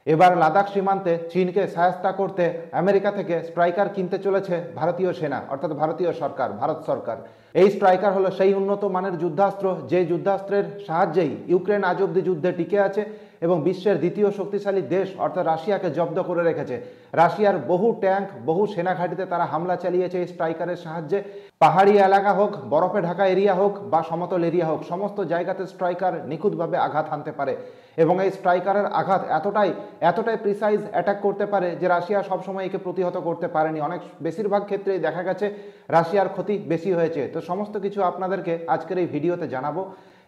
এবার লাদাখ সীমান্তে চীনকে সায়স্তা করতে আমেরিকা থেকে স্ট্রাইকার কিনতে চলেছে ভারতীয় সেনা, অর্থাৎ ভারতীয় সরকার, ভারত সরকার। এই স্ট্রাইকার হলো সেই উন্নত মানের যুদ্ধাস্ত্র যে যুদ্ধাস্ত্রের সাহায্যেই ইউক্রেন আজ অব্দি যুদ্ধে টিকে আছে এবং বিশ্বের দ্বিতীয় শক্তিশালী দেশ অর্থাৎ রাশিয়াকে জব্দ করে রেখেছে। রাশিয়ার বহু ট্যাঙ্ক, বহু সেনা ঘাঁটিতে তারা হামলা চালিয়েছে এই স্ট্রাইকারের সাহায্যে। পাহাড়ি এলাকা হোক, বরফে ঢাকা এরিয়া হোক বা সমতল এরিয়া হোক, সমস্ত জায়গাতে স্ট্রাইকার নিখুঁতভাবে আঘাত হানতে পারে এবং এই স্ট্রাইকারের আঘাত এতটাই প্রিসাইজ অ্যাটাক করতে পারে যে রাশিয়া সবসময় একে প্রতিহত করতে পারেনি। বেশিরভাগ ক্ষেত্রেই দেখা গেছে রাশিয়ার ক্ষতি বেশি হয়েছে। তো সমস্ত কিছু আপনাদেরকে আজকের এই ভিডিওতে জানাবো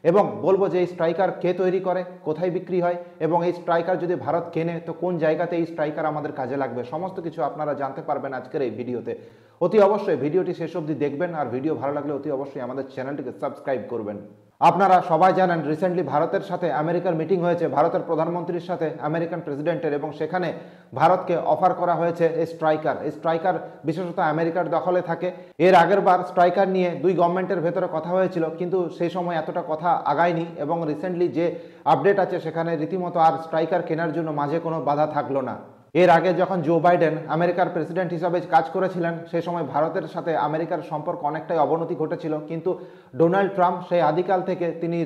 এবং বলবো যে এই স্ট্রাইকার কে তৈরি করে, কোথায় বিক্রি হয় এবং এই স্ট্রাইকার যদি ভারত কেনে তো কোন জায়গাতে এই স্ট্রাইকার আমাদের কাজে লাগবে, সমস্ত কিছু আপনারা জানতে পারবেন আজকের এই ভিডিওতে। অতি অবশ্যই ভিডিওটি শেষ অবধি দেখবেন আর ভিডিও ভালো লাগলে অতি অবশ্যই আমাদের চ্যানেলটিকে সাবস্ক্রাইব করবেন। আপনারা সবাই জানেন রিসেন্টলি ভারতের সাথে আমেরিকার মিটিং হয়েছে, ভারতের প্রধানমন্ত্রীর সাথে আমেরিকান প্রেসিডেন্টের, এবং সেখানে ভারতকে অফার করা হয়েছে এই স্ট্রাইকার বিশেষত আমেরিকার দখলে থাকে। এর আগের বার স্ট্রাইকার নিয়ে দুই গভর্নমেন্টের ভেতরে কথা হয়েছিল, কিন্তু সেই সময় এতটা কথা আগায়নি এবং রিসেন্টলি যে আপডেট আছে সেখানে রীতিমতো আর স্ট্রাইকার কেনার জন্য মাঝে কোনো বাধা থাকলো না। এর আগে যখন জো বাইডেন আমেরিকার প্রেসিডেন্ট হিসাবে কাজ করেছিলেন সেই সময় ভারতের সাথে আমেরিকার সম্পর্ক অনেকটাই অবনতি ঘটেছিল, কিন্তু ডোনাল্ড ট্রাম্প সেই আদিকাল থেকে তিনি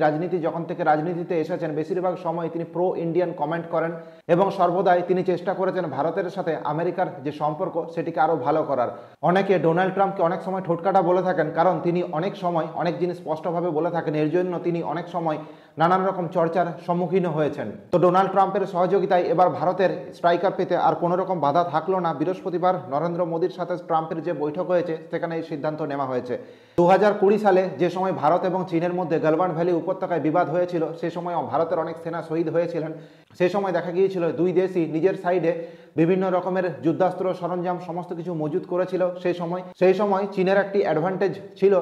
যখন থেকে রাজনীতিতে এসেছেন বেশিরভাগ সময় তিনি প্রো ইন্ডিয়ান কমেন্ট করেন এবং সর্বদাই তিনি চেষ্টা করেছেন ভারতের সাথে আমেরিকার যে সম্পর্ক সেটিকে আরও ভালো করার। অনেকে ডোনাল্ড ট্রাম্পকে অনেক সময় ঠোটকাটা বলে থাকেন, কারণ তিনি অনেক সময় অনেক জিনিস স্পষ্টভাবে বলে থাকেন, এর জন্য তিনি অনেক সময় নানান রকম চর্চার সম্মুখীন হয়েছেন। তো ডোনাল্ড ট্রাম্পের সহযোগিতায় এবার ভারতের স্ট্রাইকার পেতে আর কোনো রকম বাধা থাকলো না। বৃহস্পতিবার নরেন্দ্র মোদীর সাথে ট্রাম্পের যে বৈঠক হয়েছে সেখানে এই সিদ্ধান্ত নেওয়া হয়েছে। 2020 সালে যে সময় ভারত এবং চীনের মধ্যে গালওয়ান ভ্যালি উপত্যকায় বিবাদ হয়েছিল, সে সময় ভারতের অনেক সেনা শহীদ হয়েছিলেন। সেই সময় দেখা গিয়েছিল দুই দেশই নিজের সাইডে বিভিন্ন রকমের যুদ্ধাস্ত্র সরঞ্জাম সমস্ত কিছু মজুত করেছিল। সেই সময় চীনের একটি অ্যাডভান্টেজ ছিল,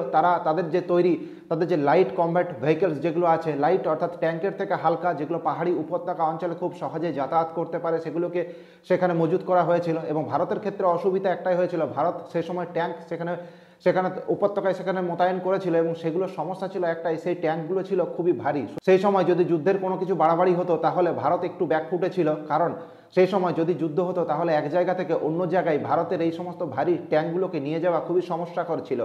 তাদের যে লাইট কমব্যাট ভেহিকলস যেগুলো আছে, লাইট অর্থাৎ ট্যাঙ্কের থেকে হালকা, যেগুলো পাহাড়ি উপত্যকা অঞ্চলে খুব সহজে যাতায়াত করতে পারে, সেগুলোকে সেখানে মজুত করা হয়েছিল। এবং ভারতের ক্ষেত্রে অসুবিধা একটাই হয়েছিল, ভারত সেই সময় ট্যাঙ্ক সেখানে উপত্যকায় সেখানে মোতায়েন করেছিল এবং সেগুলোর সমস্যা ছিল একটাই, সেই ট্যাঙ্কগুলো ছিল খুবই ভারী। সেই সময় যদি যুদ্ধের কোনো কিছু বাড়াবাড়ি হতো তাহলে ভারত একটু ব্যাকফুটে ছিল, কারণ সেই সময় যদি যুদ্ধ হতো তাহলে এক জায়গা থেকে অন্য জায়গায় ভারতের এই সমস্ত ভারী ট্যাঙ্কগুলোকে নিয়ে যাওয়া খুবই সমস্যাকর ছিল।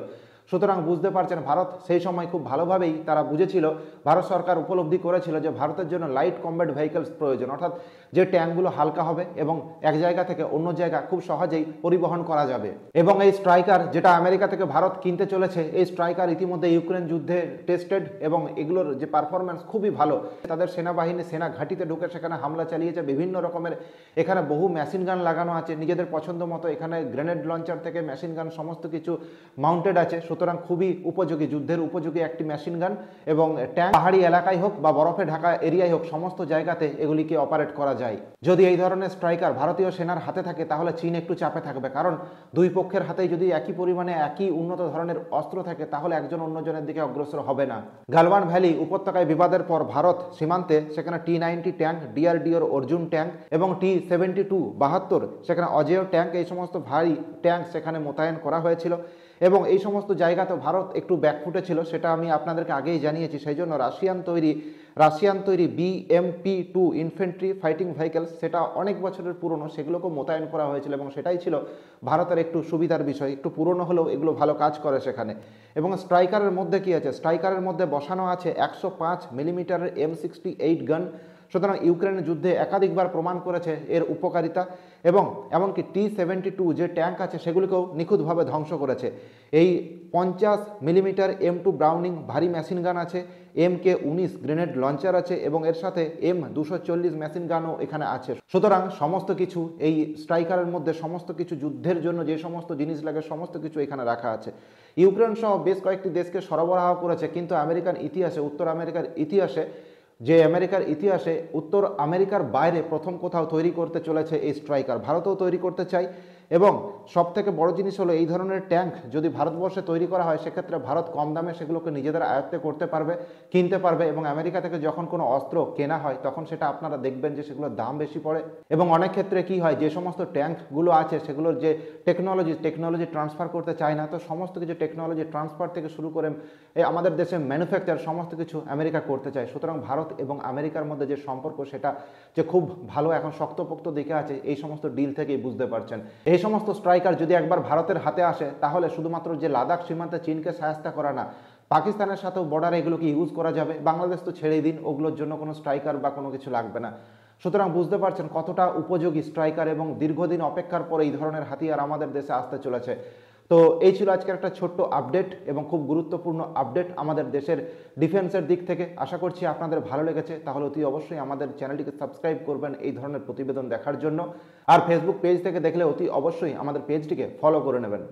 সুতরাং বুঝতে পারছেন ভারত সেই সময় খুব ভালোভাবেই তারা বুঝেছিল, ভারত সরকার উপলব্ধি করেছিল যে ভারতের জন্য লাইট কমব্যাট ভেহিকলস প্রয়োজন, অর্থাৎ যে ট্যাঙ্কগুলো হালকা হবে এবং এক জায়গা থেকে অন্য জায়গা খুব সহজেই পরিবহন করা যাবে। এবং এই স্ট্রাইকার যেটা আমেরিকা থেকে ভারত কিনতে চলেছে, এই স্ট্রাইকার ইতিমধ্যে ইউক্রেন যুদ্ধে টেস্টেড এবং এগুলোর যে পারফরমেন্স খুবই ভালো। তাদের সেনাবাহিনী সেনা ঘাঁটিতে ঢুকে সেখানে হামলা চালিয়েছে বিভিন্ন রকমের, এখানে বহু মেশিন গান লাগানো আছে নিজেদের পছন্দ মতো, এখানে গ্রেনেড লঞ্চার থেকে মেশিন গান সমস্ত কিছু মাউন্টেড আছে। সুতরাং খুবই উপযোগী, যুদ্ধের উপযোগী একটি মেশিন গান এবং ট্যাঙ্ক পাহাড়ি এলাকায় হোক বা বরফে ঢাকা এরিয়ায় হোক সমস্ত জায়গাতে এগুলিকে অপারেট করা যায়। যদি এই ধরনের স্ট্রাইকার ভারতীয় সেনার হাতে থাকে তাহলে চীন একটু চাপে থাকবে, কারণ দুই পক্ষের হাতেই যদি একই পরিমাণে একই উন্নত ধরনের অস্ত্র থাকে তাহলে একজন অন্যজনের দিকে অগ্রসর হবে না। গালওয়ান ভ্যালি উপত্যকায় বিবাদের পর ভারত সীমান্তে সেখানে T-90 ট্যাঙ্ক, ডিআরডিওর অর্জুন ট্যাঙ্ক এবং T-72 72 সেখানে অজেয় ট্যাঙ্ক, এই সমস্ত ভারী ট্যাঙ্ক সেখানে মোতায়েন করা হয়েছিল এবং এই সমস্ত জায়গাতে ভারত একটু ব্যাকফুটে ছিল, সেটা আমি আপনাদেরকে আগেই জানিয়েছি। সেই জন্য রাশিয়ান তৈরি BMP-2 ইনফ্যান্ট্রি ফাইটিং ভেহিকলস, সেটা অনেক বছরের পুরনো, সেগুলোকে মোতায়েন করা হয়েছিল এবং সেটাই ছিল ভারতের একটু সুবিধার বিষয়, একটু পুরনো হলেও এগুলো ভালো কাজ করে সেখানে। এবং স্ট্রাইকারের মধ্যে কি আছে, স্ট্রাইকারের মধ্যে বসানো আছে 105 মিলিমিটারের M68 গান। সুতরাং ইউক্রেনের যুদ্ধে একাধিকবার প্রমাণ করেছে এর উপকারিতা এবং এমনকি T-72 যে ট্যাঙ্ক আছে সেগুলিকেও নিখুঁতভাবে ধ্বংস করেছে। এই 50 মিলিমিটার M2 ব্রাউনিং ভারী মেশিন গান আছে, MK-19 গ্রেনেড লঞ্চার আছে এবং এর সাথে M240 মেশিন গানও এখানে আছে। সুতরাং সমস্ত কিছু এই স্ট্রাইকারের মধ্যে, সমস্ত কিছু যুদ্ধের জন্য যে সমস্ত জিনিস লাগে সমস্ত কিছু এখানে রাখা আছে। ইউক্রেন সহ বেশ কয়েকটি দেশকে সরবরাহ করেছে, কিন্তু উত্তর আমেরিকার ইতিহাসে উত্তর আমেরিকার বাইরে প্রথম কোথাও তৈরি করতে চলেছে এই স্ট্রাইকার। ভারতও তৈরি করতে চায় এবং সব থেকে বড় জিনিস হলো এই ধরনের ট্যাঙ্ক যদি ভারতবর্ষে তৈরি করা হয় সেক্ষেত্রে ভারত কম দামে সেগুলোকে নিজেদের আয়ত্তে করতে পারবে, কিনতে পারবে, এবং আমেরিকা থেকে যখন কোনো অস্ত্র কেনা হয় তখন সেটা আপনারা দেখবেন যে সেগুলোর দাম বেশি পড়ে। এবং অনেক ক্ষেত্রে কি হয়, যে সমস্ত ট্যাঙ্কগুলো আছে সেগুলোর যে টেকনোলজি ট্রান্সফার করতে চায় না, তো সমস্ত কিছু টেকনোলজি ট্রান্সফার থেকে শুরু করে আমাদের দেশে ম্যানুফ্যাকচার সমস্ত কিছু আমেরিকা করতে চায়। সুতরাং ভারত এবং আমেরিকার মধ্যে যে সম্পর্ক সেটা যে খুব ভালো এখন শক্তপোক্ত দিকে আছে এই সমস্ত ডিল থেকেই বুঝতে পারছেন। এই সমস্ত স্ট্রাইকার যদি একবার ভারতের হাতে আসে তাহলে শুধুমাত্র যে লাদাখ সীমান্তে চীনকে সাহায্য করা না, পাকিস্তানের সাথেও বর্ডারে এগুলোকে ইউজ করা যাবে। বাংলাদেশ তো ছেড়েই দিন, ওগুলোর জন্য কোনো স্ট্রাইকার বা কোনো কিছু লাগবে না। সুতরাং বুঝতে পারছেন কতটা উপযোগী স্ট্রাইকার এবং দীর্ঘদিন অপেক্ষার পর এই ধরনের হাতিয়ার আমাদের দেশে আসতে চলেছে। তো এই ছিল আজকের একটা ছোট্ট আপডেট এবং খুব গুরুত্বপূর্ণ আপডেট আমাদের দেশের ডিফেন্সের দিক থেকে। আশা করছি আপনাদের ভালো লেগেছে, তাহলে অতি অবশ্যই আমাদের চ্যানেলটিকে সাবস্ক্রাইব করবেন এই ধরনের প্রতিবেদন দেখার জন্য। আর ফেসবুক পেজ থেকে দেখলে অতি অবশ্যই আমাদের পেজটিকে ফলো করে নেবেন।